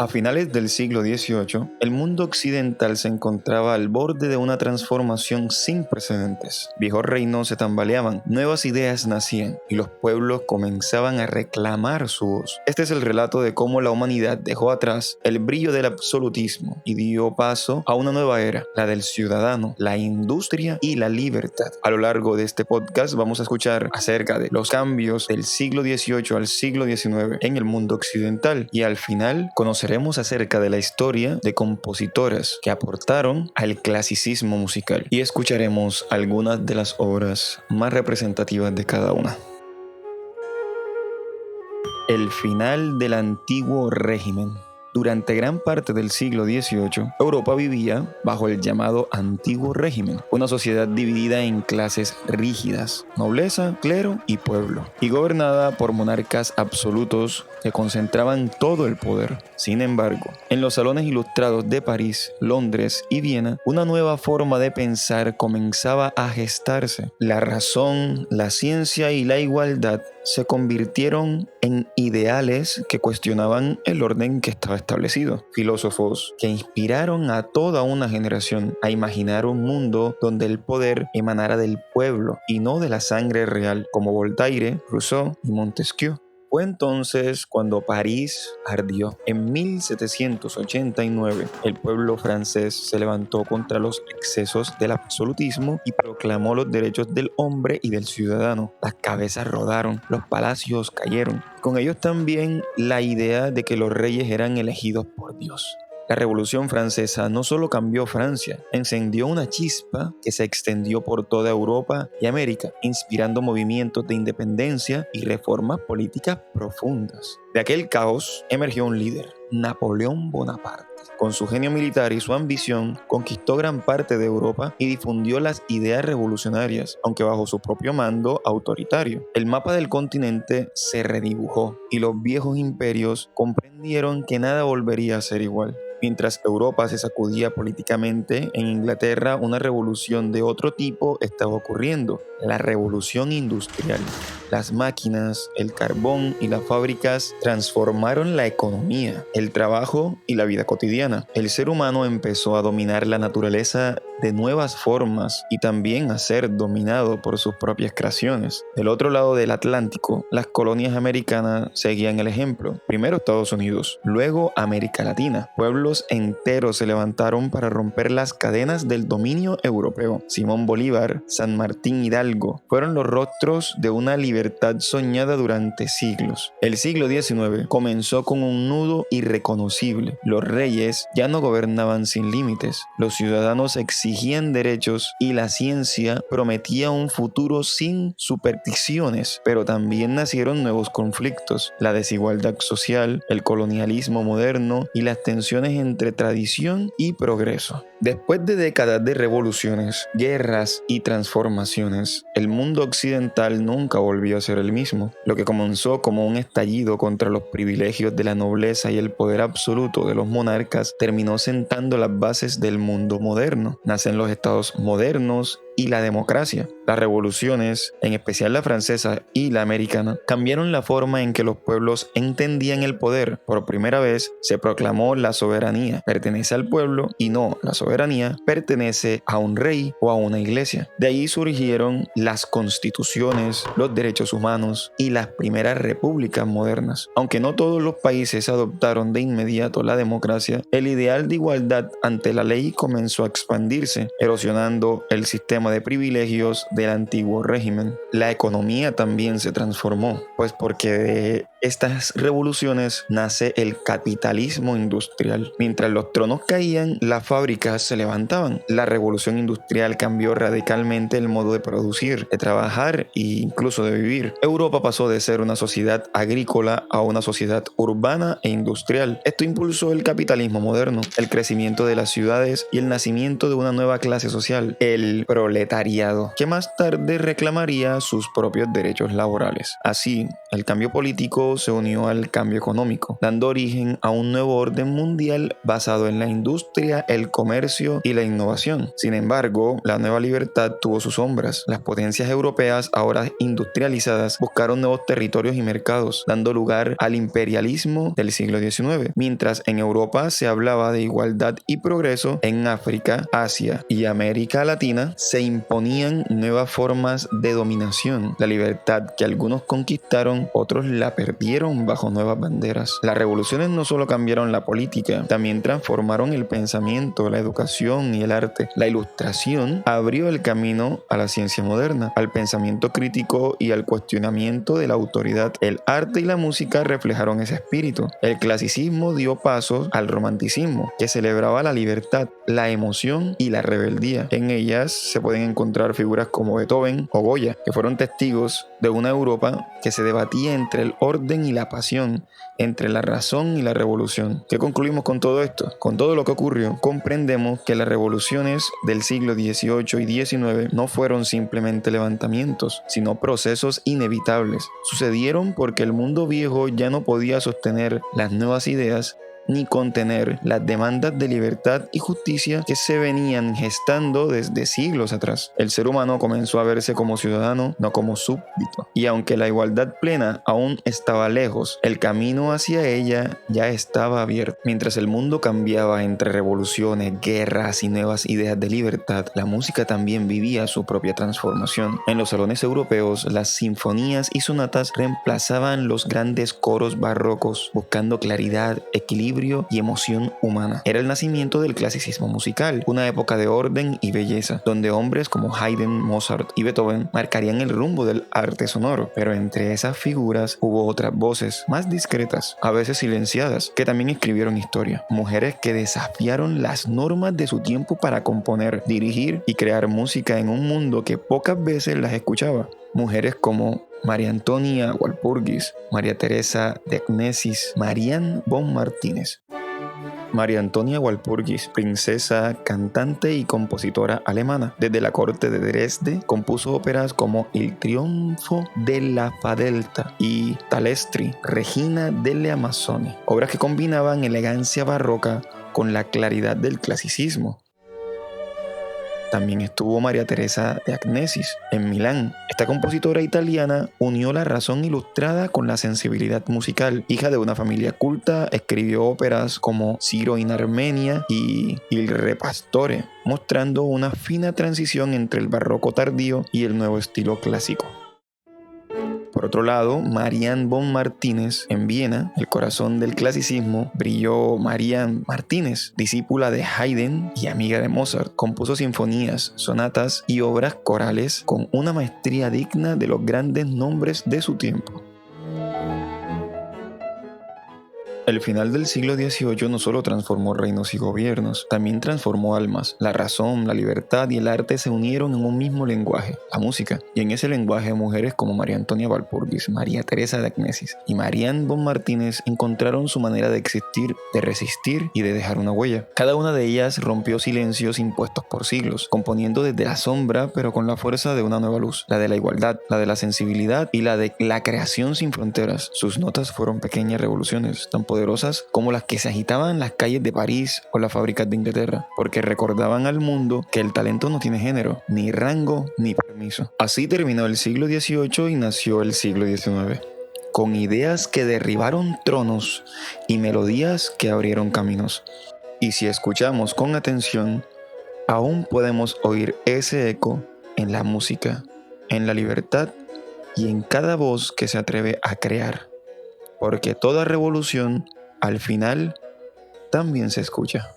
A finales del siglo XVIII, el mundo occidental se encontraba al borde de una transformación sin precedentes. Viejos reinos se tambaleaban, nuevas ideas nacían y los pueblos comenzaban a reclamar su voz. Este es el relato de cómo la humanidad dejó atrás el brillo del absolutismo y dio paso a una nueva era, la del ciudadano, la industria y la libertad. A lo largo de este podcast vamos a escuchar acerca de los cambios del siglo XVIII al siglo XIX en el mundo occidental y al final conoceremos acerca de la historia de compositoras que aportaron al clasicismo musical y escucharemos algunas de las obras más representativas de cada una. El final del antiguo régimen. Durante gran parte del siglo XVIII, Europa vivía bajo el llamado Antiguo Régimen, una sociedad dividida en clases rígidas, nobleza, clero y pueblo, y gobernada por monarcas absolutos que concentraban todo el poder. Sin embargo, en los salones ilustrados de París, Londres y Viena, una nueva forma de pensar comenzaba a gestarse. La razón, la ciencia y la igualdad se convirtieron en ideales que cuestionaban el orden que estaba establecido. Filósofos que inspiraron a toda una generación a imaginar un mundo donde el poder emanara del pueblo y no de la sangre real, como Voltaire, Rousseau y Montesquieu. Fue entonces cuando París ardió. En 1789, el pueblo francés se levantó contra los excesos del absolutismo y proclamó los derechos del hombre y del ciudadano. Las cabezas rodaron, los palacios cayeron. Con ellos también la idea de que los reyes eran elegidos por Dios. La Revolución Francesa no solo cambió Francia, encendió una chispa que se extendió por toda Europa y América, inspirando movimientos de independencia y reformas políticas profundas. De aquel caos emergió un líder, Napoleón Bonaparte. Con su genio militar y su ambición, conquistó gran parte de Europa y difundió las ideas revolucionarias, aunque bajo su propio mando autoritario. El mapa del continente se redibujó y los viejos imperios comprendieron que nada volvería a ser igual. Mientras Europa se sacudía políticamente, en Inglaterra una revolución de otro tipo estaba ocurriendo, la revolución industrial. Las máquinas, el carbón y las fábricas transformaron la economía, el trabajo y la vida cotidiana. El ser humano empezó a dominar la naturaleza de nuevas formas y también a ser dominado por sus propias creaciones. Del otro lado del Atlántico, las colonias americanas seguían el ejemplo. Primero Estados Unidos, luego América Latina. Pueblos enteros se levantaron para romper las cadenas del dominio europeo. Simón Bolívar, San Martín Hidalgo fueron los rostros de una libertad soñada durante siglos. El siglo XIX comenzó con un nudo irreconocible. Los reyes ya no gobernaban sin límites. Los ciudadanos exigían derechos y la ciencia prometía un futuro sin supersticiones, pero también nacieron nuevos conflictos, la desigualdad social, el colonialismo moderno y las tensiones entre tradición y progreso. Después de décadas de revoluciones, guerras y transformaciones, el mundo occidental nunca volvió a ser el mismo. Lo que comenzó como un estallido contra los privilegios de la nobleza y el poder absoluto de los monarcas terminó sentando las bases del mundo moderno. Nacen los estados modernos y la democracia. Las revoluciones, en especial la francesa y la americana, cambiaron la forma en que los pueblos entendían el poder. Por primera vez se proclamó la soberanía pertenece al pueblo y no la soberanía pertenece a un rey o a una iglesia. De ahí surgieron las constituciones, los derechos humanos y las primeras repúblicas modernas. Aunque no todos los países adoptaron de inmediato la democracia, el ideal de igualdad ante la ley comenzó a expandirse, erosionando el sistema de privilegios del antiguo régimen. La economía también se transformó, pues porque de estas revoluciones nace el capitalismo industrial. Mientras los tronos caían, las fábricas se levantaban. La revolución industrial cambió radicalmente el modo de producir, de trabajar e incluso de vivir. Europa pasó de ser una sociedad agrícola a una sociedad urbana e industrial. Esto impulsó el capitalismo moderno, el crecimiento de las ciudades y el nacimiento de una nueva clase social, el proletariado, que más tarde reclamaría sus propios derechos laborales. Así, el cambio político europeo se unió al cambio económico, dando origen a un nuevo orden mundial basado en la industria, el comercio y la innovación. Sin embargo, la nueva libertad tuvo sus sombras. Las potencias europeas, ahora industrializadas, buscaron nuevos territorios y mercados, dando lugar al imperialismo del siglo XIX. Mientras en Europa se hablaba de igualdad y progreso, en África, Asia y América Latina se imponían nuevas formas de dominación. La libertad que algunos conquistaron, otros la perdieron bajo nuevas banderas. Las revoluciones no solo cambiaron la política, también transformaron el pensamiento, la educación y el arte. La ilustración abrió el camino a la ciencia moderna, al pensamiento crítico y al cuestionamiento de la autoridad. El arte y la música reflejaron ese espíritu. El clasicismo dio pasos al romanticismo, que celebraba la libertad, la emoción y la rebeldía. En ellas se pueden encontrar figuras como Beethoven o Goya, que fueron testigos de una Europa que se debatía entre el orden y la pasión, entre la razón y la revolución. ¿Qué concluimos con todo esto? Con todo lo que ocurrió, comprendemos que las revoluciones del siglo XVIII y XIX no fueron simplemente levantamientos, sino procesos inevitables. Sucedieron porque el mundo viejo ya no podía sostener las nuevas ideas ni contener las demandas de libertad y justicia que se venían gestando desde siglos atrás. El ser humano comenzó a verse como ciudadano, no como súbdito. Y aunque la igualdad plena aún estaba lejos, el camino hacia ella ya estaba abierto. Mientras el mundo cambiaba entre revoluciones, guerras y nuevas ideas de libertad, la música también vivía su propia transformación. En los salones europeos, las sinfonías y sonatas reemplazaban los grandes coros barrocos, buscando claridad, equilibrio y emoción humana. Era el nacimiento del clasicismo musical, una época de orden y belleza, donde hombres como Haydn, Mozart y Beethoven marcarían el rumbo del arte sonoro. Pero entre esas figuras hubo otras voces, más discretas, a veces silenciadas, que también escribieron historia. Mujeres que desafiaron las normas de su tiempo para componer, dirigir y crear música en un mundo que pocas veces las escuchaba. Mujeres como María Antonia Walpurgis, María Teresa de Acnesis, Marianne von Martínez. María Antonia Walpurgis, princesa, cantante y compositora alemana. Desde la corte de Dresde compuso óperas como Il Trionfo della Fadelta y Talestri, Regina delle Amazzoni, obras que combinaban elegancia barroca con la claridad del clasicismo. También estuvo María Teresa de Acnesis en Milán. Esta compositora italiana unió la razón ilustrada con la sensibilidad musical. Hija de una familia culta, escribió óperas como Ciro in Armenia y Il Re Pastore, mostrando una fina transición entre el barroco tardío y el nuevo estilo clásico. Por otro lado, Marianne von Martínez, en Viena, el corazón del clasicismo, brilló Marianne Martínez, discípula de Haydn y amiga de Mozart. Compuso sinfonías, sonatas y obras corales con una maestría digna de los grandes nombres de su tiempo. El final del siglo XVIII no solo transformó reinos y gobiernos, también transformó almas. La razón, la libertad y el arte se unieron en un mismo lenguaje, la música. Y en ese lenguaje, mujeres como María Antonia Walpurgis, María Teresa de Acnesis y Marianne von Martínez encontraron su manera de existir, de resistir y de dejar una huella. Cada una de ellas rompió silencios impuestos por siglos, componiendo desde la sombra, pero con la fuerza de una nueva luz, la de la igualdad, la de la sensibilidad y la de la creación sin fronteras. Sus notas fueron pequeñas revoluciones, tan poderosas como las que se agitaban en las calles de París o las fábricas de Inglaterra, porque recordaban al mundo que el talento no tiene género, ni rango, ni permiso. Así terminó el siglo XVIII y nació el siglo XIX, con ideas que derribaron tronos y melodías que abrieron caminos. Y si escuchamos con atención, aún podemos oír ese eco en la música, en la libertad y en cada voz que se atreve a crear. Porque toda revolución, al final, también se escucha.